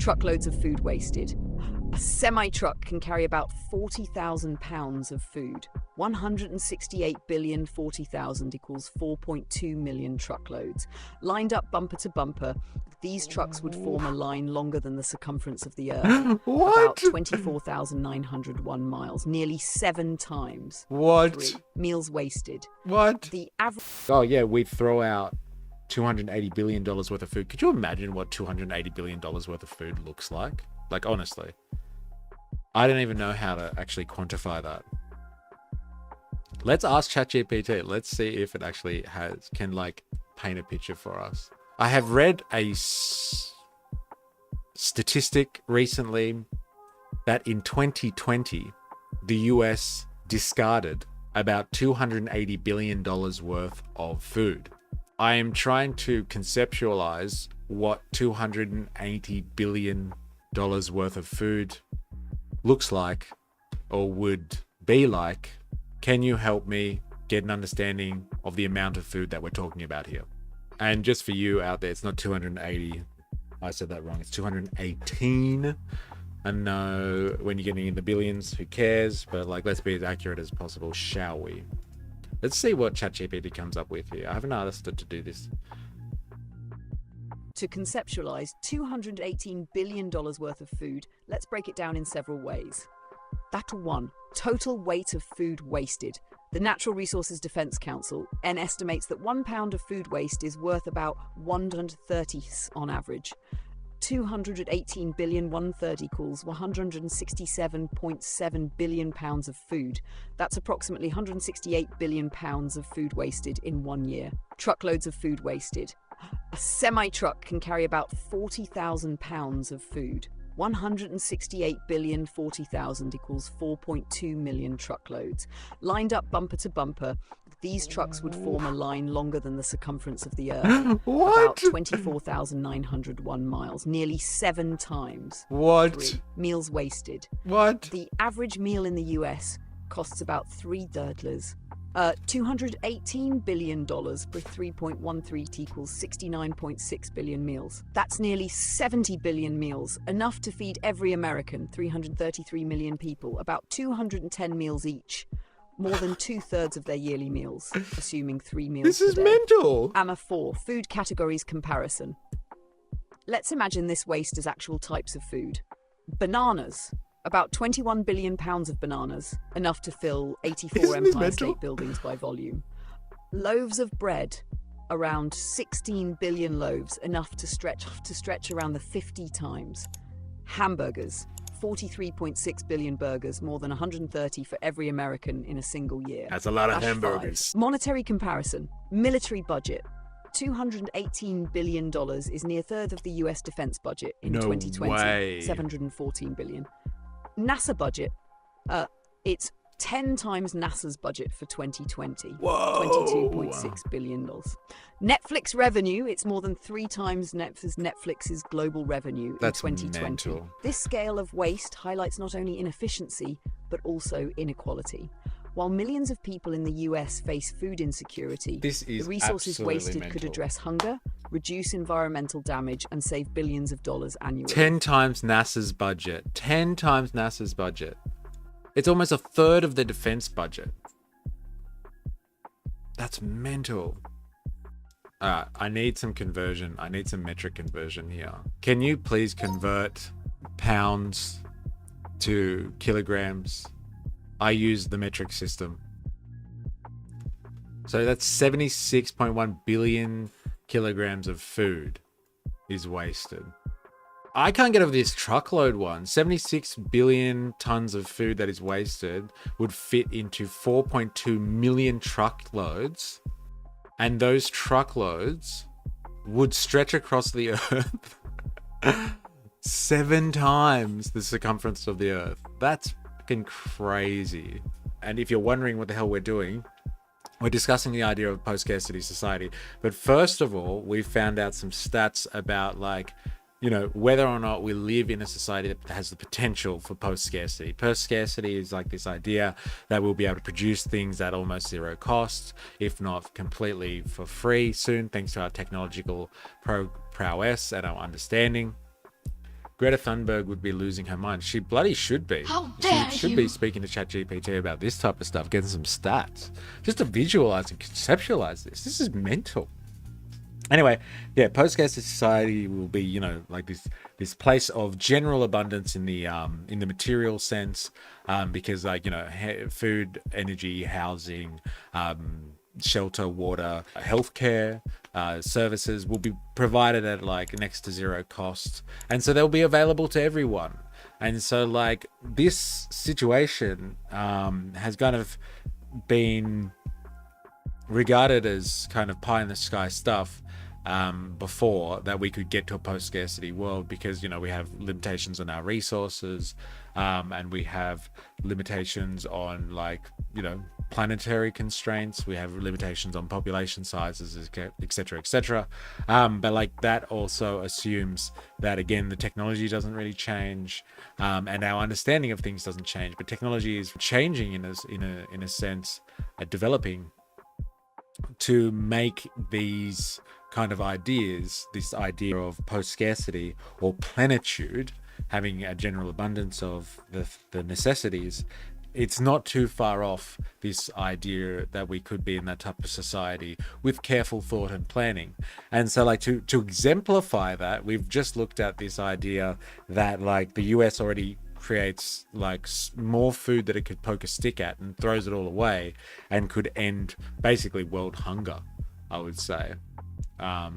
Truckloads of food wasted. A semi-truck can carry about 40,000 pounds of food. 168 billion 40,000 equals 4.2 million truckloads. Lined up bumper to bumper, these trucks would form a line longer than the circumference of the Earth. What? About 24,901 miles, nearly 7 times. What? 3. Meals wasted. What? The average... Oh, yeah, we throw out $280 billion worth of food. Could you imagine what $280 billion worth of food looks like? Like, honestly. I don't even know how to actually quantify that. Let's ask ChatGPT. Let's see if it actually can like paint a picture for us. I have read a statistic recently that in 2020, the US discarded about $280 billion worth of food. I am trying to conceptualize what $280 billion worth of food looks like or would be like. Can you help me get an understanding of the amount of food that we're talking about here? And just for you out there, it's not 280. I said that wrong. It's 218. I know when you're getting in the billions, who cares? But like, let's be as accurate as possible, shall we? Let's see what ChatGPT comes up with here. I haven't asked it to do this. To conceptualize $218 billion worth of food, let's break it down in several ways. Factor 1. Total weight of food wasted. The Natural Resources Defense Council estimates that 1 pound of food waste is worth about 130 on average. 218 billion 130 equals 167.7 billion pounds of food. That's approximately 168 billion pounds of food wasted in 1 year. Truckloads of food wasted. A semi-truck can carry about 40,000 pounds of food. 168 billion 40,000 equals 4.2 million truckloads. Lined up bumper to bumper, these trucks would form a line longer than the circumference of the Earth. What? About 24,901 miles, nearly 7 times. What? 3. Meals wasted. What? The average meal in the US costs about $3. $218 billion per 3.13 equals 69.6 billion meals. That's nearly 70 billion meals, enough to feed every American, 333 million people, about 210 meals each. More than 2/3 of their yearly meals, assuming 3 meals This is per day. mental. AMA 4, food categories comparison. Let's imagine this waste as actual types of food. Bananas. About 21 billion pounds of bananas, enough to fill 84 Isn't this Empire mental? State Buildings by volume. Loaves of bread, around 16 billion loaves, enough to stretch around the 50 times. Hamburgers, 43.6 billion burgers, more than 130 for every American in a single year. That's a lot of Dash hamburgers. 5. Monetary comparison. Military budget. $218 billion is near a third of the US defense budget in No 2020. way. $714 billion. NASA budget. It's 10 times NASA's budget for 2020. Whoa. $22.6 billion. Netflix revenue, it's more than 3 times Netflix's global revenue That's in 2020. mental. This scale of waste highlights not only inefficiency, but also inequality. While millions of people in the US face food insecurity, This is the resources absolutely wasted mental. could address hunger, reduce environmental damage, and save billions of dollars annually. 10 times NASA's budget. 10 times NASA's budget. It's almost a third of the defense budget. That's mental. I need some conversion. I need some metric conversion here. Can you please convert pounds to kilograms? I use the metric system. So that's 76.1 billion kilograms of food is wasted. I can't get over this truckload one. 76 billion tons of food that is wasted would fit into 4.2 million truckloads. And those truckloads would stretch across the earth 7 times the circumference of the earth. That's fucking crazy. And if you're wondering what the hell we're doing, we're discussing the idea of post-scarcity society. But first of all, we found out some stats about whether or not we live in a society that has the potential for post-scarcity. Post-scarcity is like this idea that we'll be able to produce things at almost zero cost, if not completely for free soon, thanks to our technological prowess and our understanding. Greta Thunberg would be losing her mind. She bloody should be. How dare She should you? be speaking to ChatGPT about this type of stuff, getting some stats, just to visualize and conceptualize this. This is mental. Anyway, yeah, post-scarcity society will be, you know, like this place of general abundance in the material sense, because, like, you know, food, energy, housing, shelter, water, healthcare, services will be provided at like next to zero cost, and so they'll be available to everyone. And so, like, this situation has kind of been regarded as kind of pie in the sky stuff before that we could get to a post-scarcity world, because, you know, we have limitations on our resources, and we have limitations on, like, you know, planetary constraints, we have limitations on population sizes, etc, etc. But like, that also assumes that, again, the technology doesn't really change, and our understanding of things doesn't change, but technology is changing in a sense, developing to make these kind of ideas, this idea of post-scarcity or plenitude, having a general abundance of the necessities. It's not too far off this idea that we could be in that type of society with careful thought and planning. And so, like, to exemplify that, we've just looked at this idea that, like, the US already creates like more food that it could poke a stick at and throws it all away, and could end basically world hunger, I would say,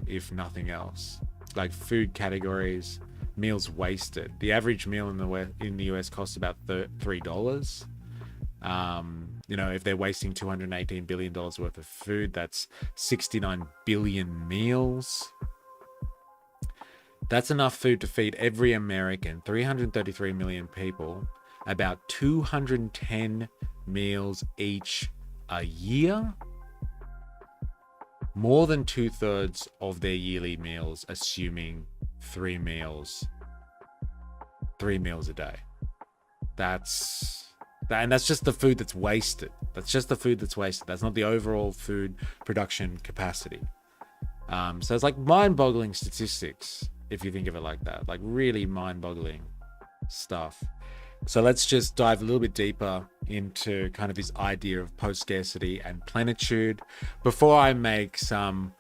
if nothing else. Like, food categories, meals wasted. The average meal in the US costs about $3. You know, if they're wasting $218 billion worth of food, that's 69 billion meals. That's enough food to feed every American, 333 million people, about 210 meals each a year. More than 2/3 of their yearly meals, assuming 3 meals a day. And that's just the food that's wasted. That's not the overall food production capacity. So it's like mind-boggling statistics, if you think of it like that, like really mind-boggling stuff. So let's just dive a little bit deeper into kind of this idea of post-scarcity and plenitude before I make some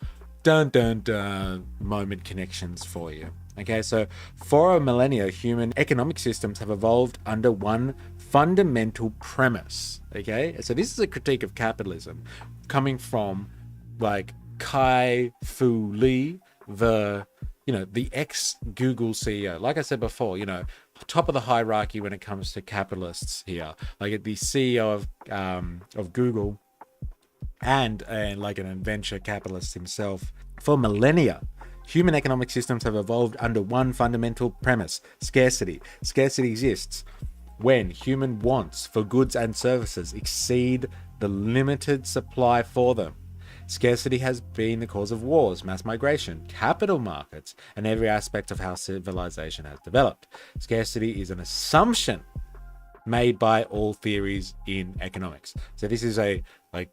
moment connections for you. Okay, so for a millennia, human economic systems have evolved under one fundamental premise. Okay, so this is a critique of capitalism coming from, like, Kai-Fu Lee, the ex-Google CEO. Like I said before, you know, top of the hierarchy when it comes to capitalists here, like the CEO of Google, and like an venture capitalist himself. For millennia, human economic systems have evolved under one fundamental premise: scarcity. Scarcity exists when human wants for goods and services exceed the limited supply for them. Scarcity has been the cause of wars, mass migration, capital markets, and every aspect of how civilization has developed. Scarcity is an assumption made by all theories in economics. So this is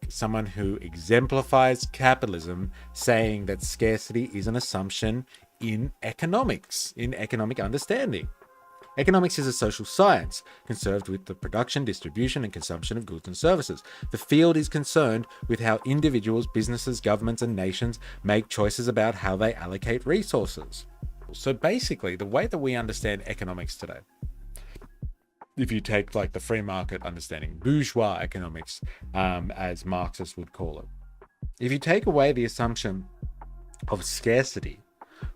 someone who exemplifies capitalism, saying that scarcity is an assumption in economics, in economic understanding. Economics is a social science concerned with the production, distribution, and consumption of goods and services. The field is concerned with how individuals, businesses, governments, and nations make choices about how they allocate resources. So basically, the way that we understand economics today, if you take like the free market understanding, bourgeois economics, as Marxists would call it, if you take away the assumption of scarcity,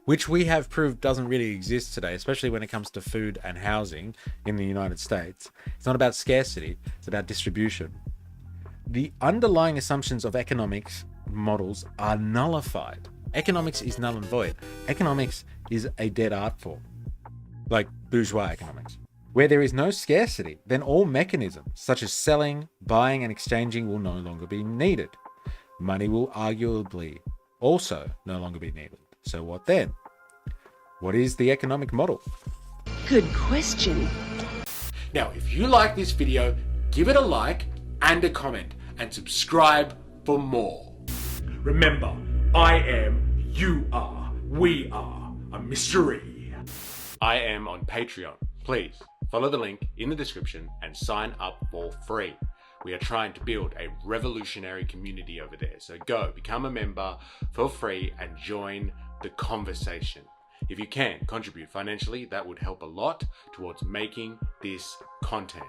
which we have proved doesn't really exist today, especially when it comes to food and housing in the United States. It's not about scarcity, it's about distribution. The underlying assumptions of economics models are nullified. Economics is null and void. Economics is a dead art form, like bourgeois economics. Where there is no scarcity, then all mechanisms, such as selling, buying, and exchanging, will no longer be needed. Money will arguably also no longer be needed. So what then? What is the economic model? Good question. Now, if you like this video, give it a like and a comment, and subscribe for more. Remember, I am, you are, we are a mystery. I am on Patreon. Please follow the link in the description and sign up for free. We are trying to build a revolutionary community over there. So go, become a member for free and join the conversation. If you can contribute financially, that would help a lot towards making this content.